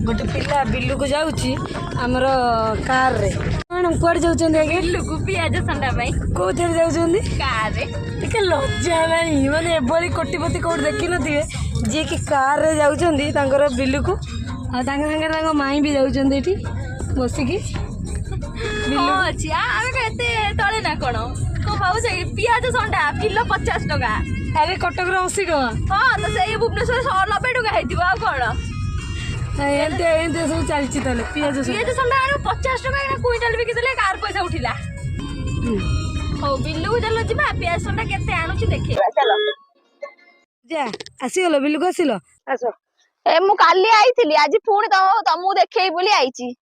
गोटे पिला बिल्लू को जाऊची हमर कार रे कौन कुआड़ जाउछन आगे बिल्लू को पियाज संडा भाई कोथेर जाउछन कार रे टिके लज्जा नाही माने एबोली कोटिपति कोड देखि नथिबे जे कि कार रे जाउछन तांकर बिल्लू को आ तांग संगे तांग माई भी जाउछन एठी बसी की हाँ अच्छी आमे कहते तले ना कोन को भाऊ से पियाज संडा किलो 50 टका अरे कटक रे 80 टका हाँ तो से भुवनेश्वर 90 टका हेतिबो आ कोन एंते एंते सब चलची तले पियाज संडा 50 टका एना क्विंटल बिकि देले कार पैसा उठिला हो बिल्लू चलो जिबा पियाज संडा केते आनुची देखे चलो जा आसीगलो बिल्लू को आसीलो आसो ए मु काली आइथिली आज पुणी तमु देखेई बोली आइची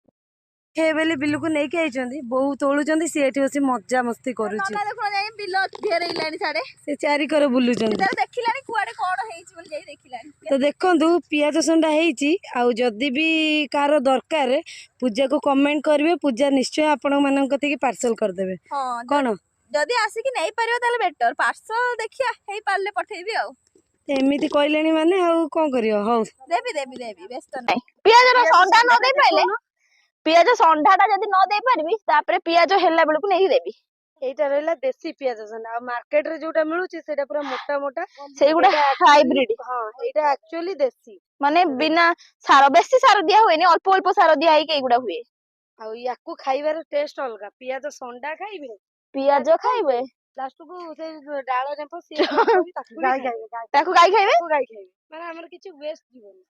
हे बेले बिल्लू को नहीं के आइचंदी बहु तोलुचंदी से एठी बसी मजा मस्ती करूची नगा देखो जाई बिल्लो घेरैलानी साडे से चारी कर बुलुचंदी तर देखिलानी कुआडे कोन हेइची बोली जाई देखिलानी तो देखंतु पियाज संडा हेइची आउ जदी भी कार दरकार पूजा को कमेंट करबे पूजा निश्चय आपण मानन कते की पार्सल कर देबे हां कोन जदी आसी कि नहीं परियो ताले बेटर पार्सल देखिया हेई पारले पठेबी आउ एमिति कहलेनी माने आउ कोन करियो हौ देबी व्यस्त नहीं पियाज रो संडा न दे पाइले पियाज संडाटा जदी न दे परबी तापरे पियाज हेला बेलकु नहीं देबी एटा रहला देसी पियाज संडा आ मार्केट रे जोटा मिलुची सेटा पूरा मोटा मोटा सेगुडा हाइब्रिड हां एटा एक्चुअली देसी माने बिना सार बेसी सार दिया हुए नि अल्प अल्प सार दिया है के एगुडा हुए आ याकू खाइबार टेस्ट अलगा पियाज संडा खाइबे पियाज खाइबे लास्ट को से डाळ ने पसी ताकू गाय खाइबे ताकू गाय खाइबे माने हमर किछु वेस्ट जीवन